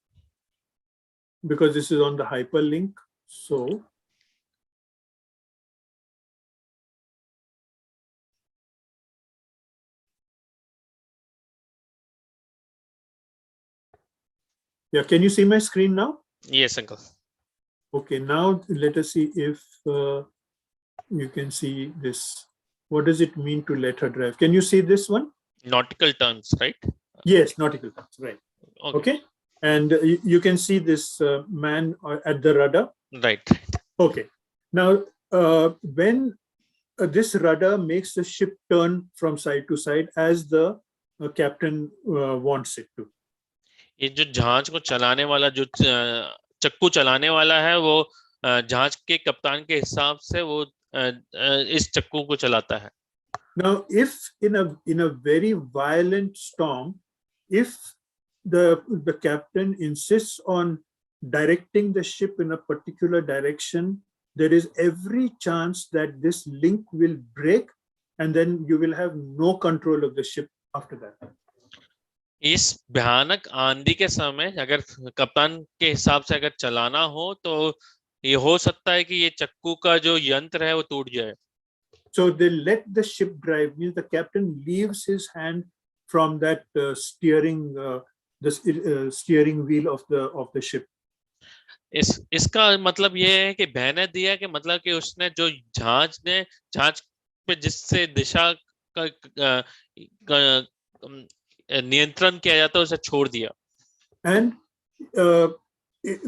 Because this is on the hyperlink, so. Yeah, can you see my screen now? Yes, Uncle. Okay, now let us see if you can see this. What does it mean to let her drive? Can you see this one? Nautical terms, right? Yes, nautical terms, right. Okay. Okay. And you can see this man at the rudder. Right. Okay. Now, when this rudder makes the ship turn from side to side as the captain wants it to. ये जो जहाज को चलाने वाला जो चक्कू चलाने वाला है वो जहाज के कप्तान के हिसाब से वो इस चक्कू को चलाता है. Now, if in a very violent storm, if the captain insists on directing the ship in a particular direction, there is every chance that this link will break, and then you will have no control of the ship after that. इस भयानक आंधी के समय अगर कप्तान के हिसाब से अगर चलाना हो तो ये हो सकता है कि ये चक्कू का जो यंत्र है वो टूट जाए. So they let the ship drive, means the captain leaves his hand from that steering wheel of the ship. इसका मतलब ये है कि बहने दिया कि मतलब कि उसने जो जहाज पे जिससे दिशा का नियंत्रण किया जाता है उसे छोड़ दिया. And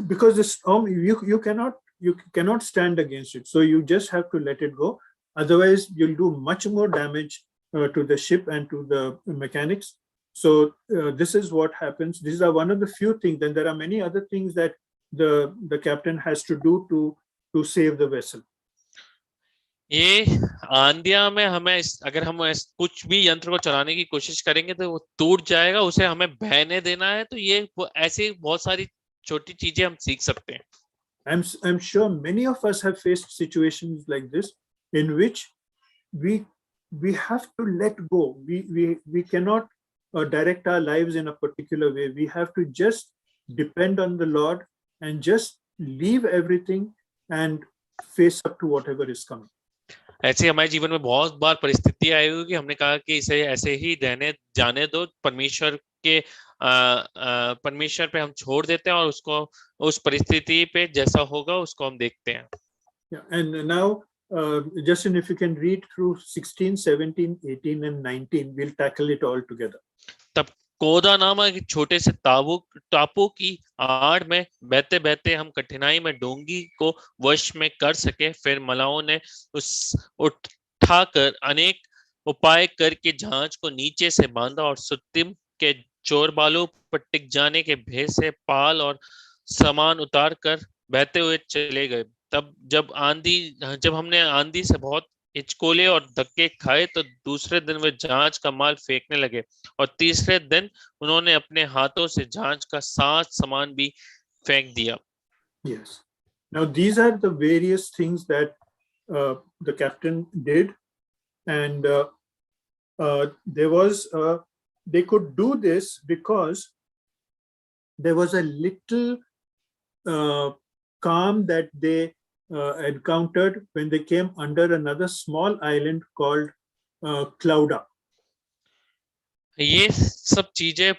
because the storm, you cannot stand against it, so you just have to let it go. Otherwise, you'll do much more damage to the ship and to the mechanics. So this is what happens. These are one of the few things. Then there are many other things that the captain has to do to save the vessel. ये आंधिया में हमें अगर हम कुछ भी यंत्र को चलाने की कोशिश करेंगे तो वो टूट जाएगा, उसे हमें बहने देना है. तो ये ऐसे बहुत सारी छोटी चीजें हम सीख सकते हैं. I'm sure many of us have faced situations like this in which we have to let go. We cannot direct our lives in a particular way. We have to just depend on the Lord and just leave everything and face up to whatever is coming. ऐसे हमारे जीवन में बहुत बार परिस्थिति आई होगी कि हमने कहा कि इसे ऐसे ही रहने जाने दो, परमेश्वर पे हम छोड़ देते हैं और उसको उस परिस्थिति पे जैसा होगा उसको हम देखते हैं. Yeah, and now Justin, if you can read through 16, 17, 18 and 19, we'll tackle it all together. तब कोदा नामक एक छोटे से टापू की आड़ में बहते बहते हम कठिनाई में डोंगी को वश में कर सके. फिर मलाओं ने उठाकर अनेक उपाय करके जहाज को नीचे से बांधा और सुत्तिम के चोर बालू पर टिक जाने के भय से पाल और सामान उतार कर बहते हुए चले गए. तब जब हमने आंधी से बहुत हिचकोले और धक्के खाए तो दूसरे दिन वे जहाज का माल फेंकने लगे और तीसरे दिन उन्होंने अपने हाथों से जहाज का सामान भी फेंक दिया. Yes. Now these are the various things that the captain did, and they could do this because there was a little calm that they encountered when they came under another small island called Clauda. ये सब चीजें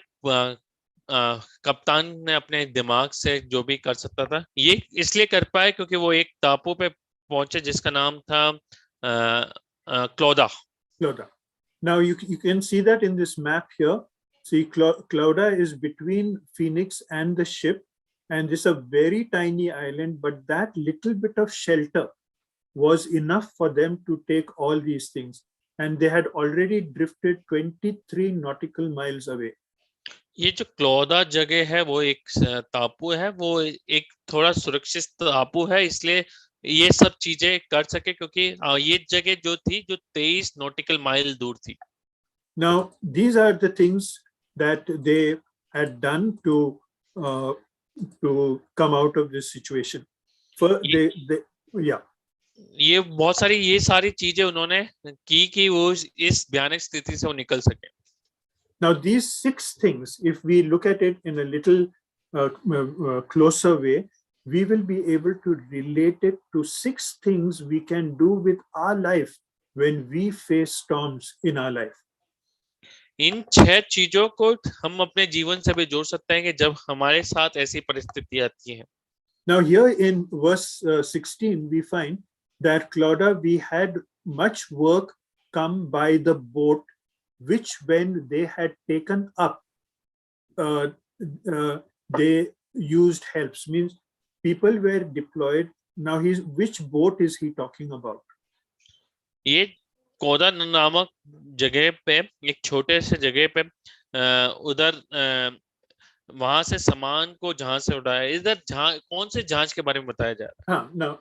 कप्तान ने अपने दिमाग से जो भी कर सकता था ये इसलिए कर पाए क्योंकि वो एक टापू पे पहुंचे जिसका नाम था क्लौदा. Now you can see that in this map here. See, Clauda is between Phoenix and the ship, and this is a very tiny island, but that little bit of shelter was enough for them to take all these things, and they had already drifted 23 nautical miles away. ये जो क्लौदा जगह है वो एक टापू है, वो एक थोड़ा सुरक्षित टापू है, इसलिए ये सब चीजें कर सके, क्योंकि ये जगह जो थी जो 23 नॉटिकल माइल दूर थी। Now, these are the things that they had done to come out of this situation. For yeah. ये बहुत सारी ये सारी चीजें उन्होंने की कि वो इस भयानक स्थिति से वो निकल सके। Now, these 6 things, if we look at it in a little closer way, we will be able to relate it to 6 things we can do with our life when we face storms in our life. इन 6 चीजों को हम अपने जीवन से भी जोड़ सकते हैं कि जब हमारे साथ ऐसी परिस्थिति आती है। Now, here in verse 16, we find that Claudia, we had much work come by the boat, which when they had taken up, they used helps. Means people were deployed. Now, which boat is he talking about? ये कोदा नामक जगह पे, एक छोटे से जगह पे उधर वहां से सामान को जहाज से उठाया। इधर कौन से जहाज के बारे में बताया जा रहा है? Now,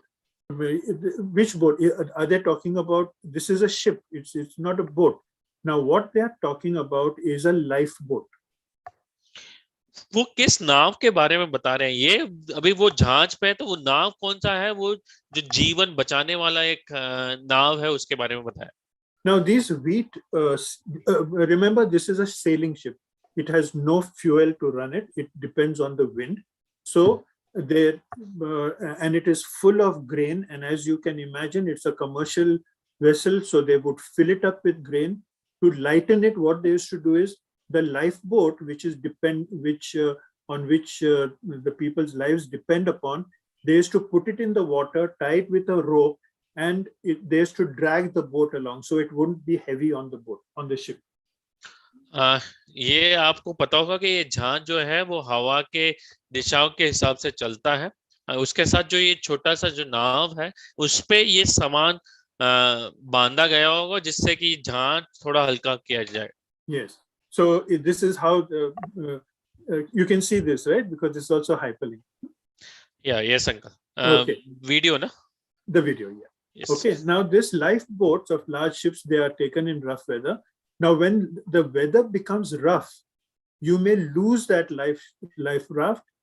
which boat are they talking about? This is a ship. It's not a boat. Now, what they are talking about is a lifeboat. वो किस नाव के बारे में बता रहे हैं? ये अभी वो जहाज पे है, तो वो नाव कौन सा है? वो जो जीवन बचाने वाला एक नाव है, उसके बारे में बताया। Now, these wheat, remember, this is a sailing ship. It has no fuel to run it. It depends on the wind. So there, and it is full of grain. And as you can imagine, it's a commercial vessel. So they would fill it up with grain. To lighten it, what they used to do is the lifeboat, which is on which the people's lives depend upon, they used to put it in the water, tie it with a rope, and they used to drag the boat along, so it wouldn't be heavy on the boat, on the ship. ये आपको पता होगा कि ये जहाज जो है वो हवा के दिशाओं के हिसाब से चलता है। उसके साथ जो ये छोटा सा जो नाव है, उस पे ये सामान बांधा गया होगा, जिससे कि जहाज थोड़ा हल्का किया जाए। Yes. So this is how you can see this, right? Because it's also hyperlink. Yeah, yes, uncle. Okay. Video, na? The video, yeah. Yes. Okay. Now, this lifeboats of large ships, they are taken in rough weather. Now, when the weather becomes rough, you may lose that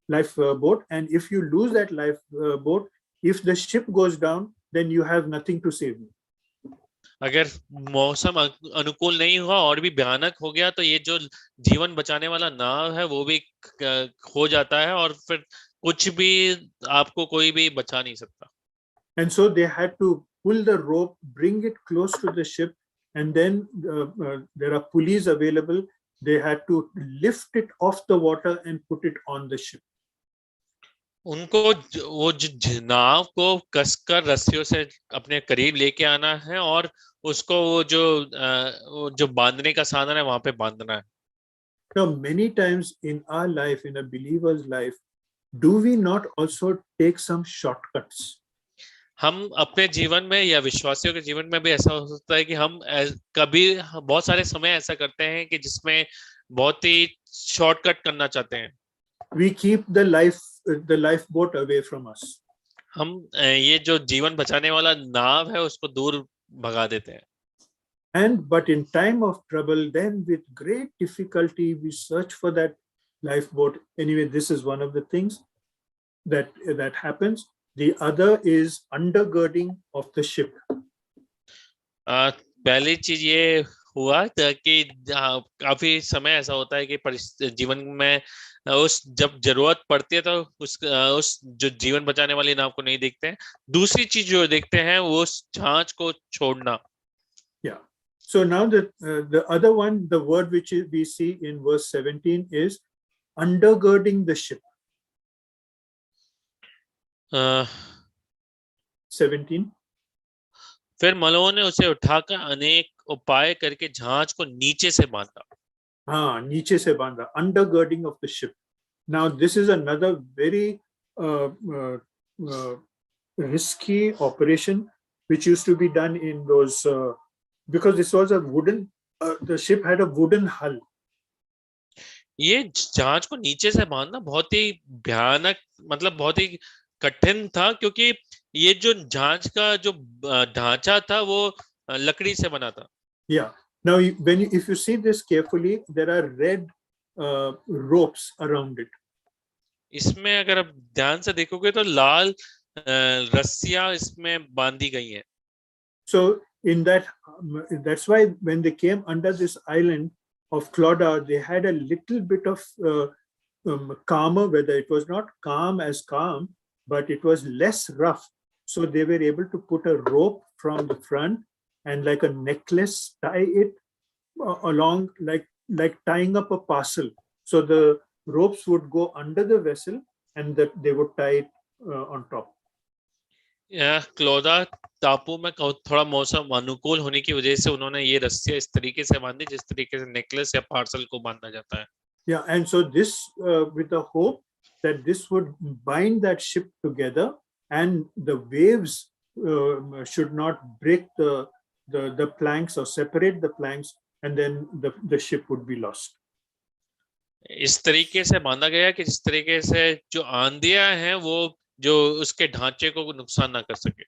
lifeboat, and if you lose that lifeboat, if the ship goes down, then you have nothing to save you. अगर मौसम अनुकूल नहीं हुआ और भी भयानक हो गया, तो ये जो जीवन बचाने वाला नाव है वो भी खो जाता है, और फिर कुछ भी आपको कोई भी बचा नहीं सकता। And so they had to pull the rope, bring it close to the ship, and then there are pulleys available. They had to lift it off the water and put it on the ship. उनको वो जो नाव को कसकर रस्सियों से अपने करीब लेके आना है, और उसको वो जो बांधने का साधन है वहां पे बांधना है। Now, many times in our life, in a believer's life, do we not also take some shortcuts? हम अपने जीवन में या विश्वासियों के जीवन में भी ऐसा हो सकता है कि हम कभी बहुत सारे समय ऐसा करते हैं कि जिसमें बहुत ही शॉर्टकट करना चाहते हैं। We keep the lifeboat away from us. हम ये जो जीवन बचाने वाला नाव है उसको दूर भगा देते हैं। But in time of trouble, then with great difficulty, we search for that lifeboat. Anyway, this is one of the things that happens. The other is undergirding of the ship. पहली चीज ये हुआ कि काफी समय ऐसा होता है कि जीवन में जब जरूरत पड़ती है तो उस जो जीवन बचाने वाली नाव को नहीं देखते हैं। दूसरी चीज जो देखते हैं वो उस जहाज को छोड़ना। Yeah. So now the other one, the word which we see in verse 17 is undergirding the ship. 17. फिर मलोह ने उसे उठाकर अनेक उपाय करके जहाज को नीचे से बांधा। हाँ, नीचे से बांधा, undergirding of the ship. Now this is another very risky operation which used to be done in those because this was a wooden the ship had a wooden hull. ये जहाज को नीचे से बांधना बहुत ही भयानक, मतलब बहुत ही कठिन था, क्योंकि ये जो जहाज का जो ढांचा था वो लकड़ी से बना था। Yeah. Now, if you see this carefully, there are red ropes around it. इसमें अगर आप ध्यान से देखोगे तो लाल रस्सियां इसमें बांधी गई हैं। So in that's why when they came under this island of Clauda, they had a little bit of calmer weather. It was not calm as calm, but it was less rough. So they were able to put a rope from the front and like a necklace, tie it along like tying up a parcel. So the ropes would go under the vessel and that they would tie it on top. क्लोदा टापू में थोड़ा मौसम अनुकूल होने की वजह से उन्होंने ये रस्सियां इस तरीके से बांधी जिस तरीके से नेकलेस या पार्सल को बांधा जाता है। Yeah, and so this with the hope that this would bind that ship together and the waves should not break the planks or separate the planks, and then the ship would be lost. इस तरीके से बांधा गया कि जिस तरीके से जो आंधियां हैं वो जो उसके ढांचे को नुकसान ना कर सके।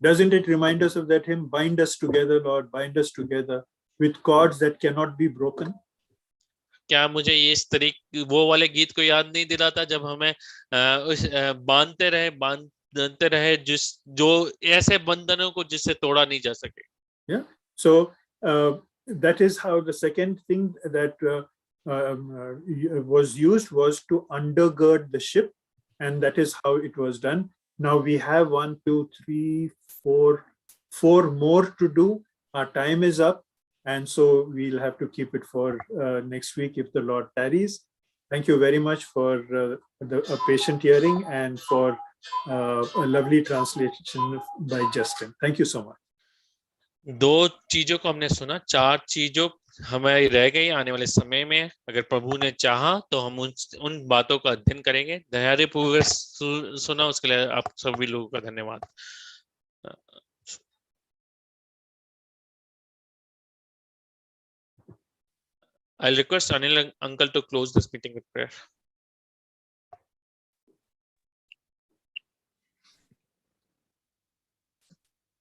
Doesn't it remind us of that hymn, bind us together, Lord, bind us together with cords that cannot be broken? क्या मुझे ये इस तरीके वो वाले गीत को याद नहीं दिलाता जब हमें बांधते रहे जिस जो ऐसे बंधनों को जिससे तोड़ा नहीं जा सके। Yeah, so that is how the second thing that was used was to undergird the ship, and that is how it was done. Now we have 1, 2, 3, 4 more to do. Our time is up, and so we'll have to keep it for next week if the Lord tarries. Thank you very much for a patient hearing and for a lovely translation by Justin. Thank you so much. 2 चीजों को हमने सुना, 4 चीजों हमारी रह गई आने वाले समय में। अगर प्रभु ने चाहा तो हम उन बातों का अध्ययन करेंगे। धैर्यपूर्वक सुना उसके लिए आप सभी लोगों का धन्यवाद। I'll request Anil uncle to close this meeting with prayer.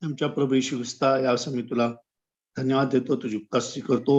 आमच्या प्रभू येशू ख्रिस्ता या समी तुला धन्यवाद देतो, तुझी उपस्थिती करतो।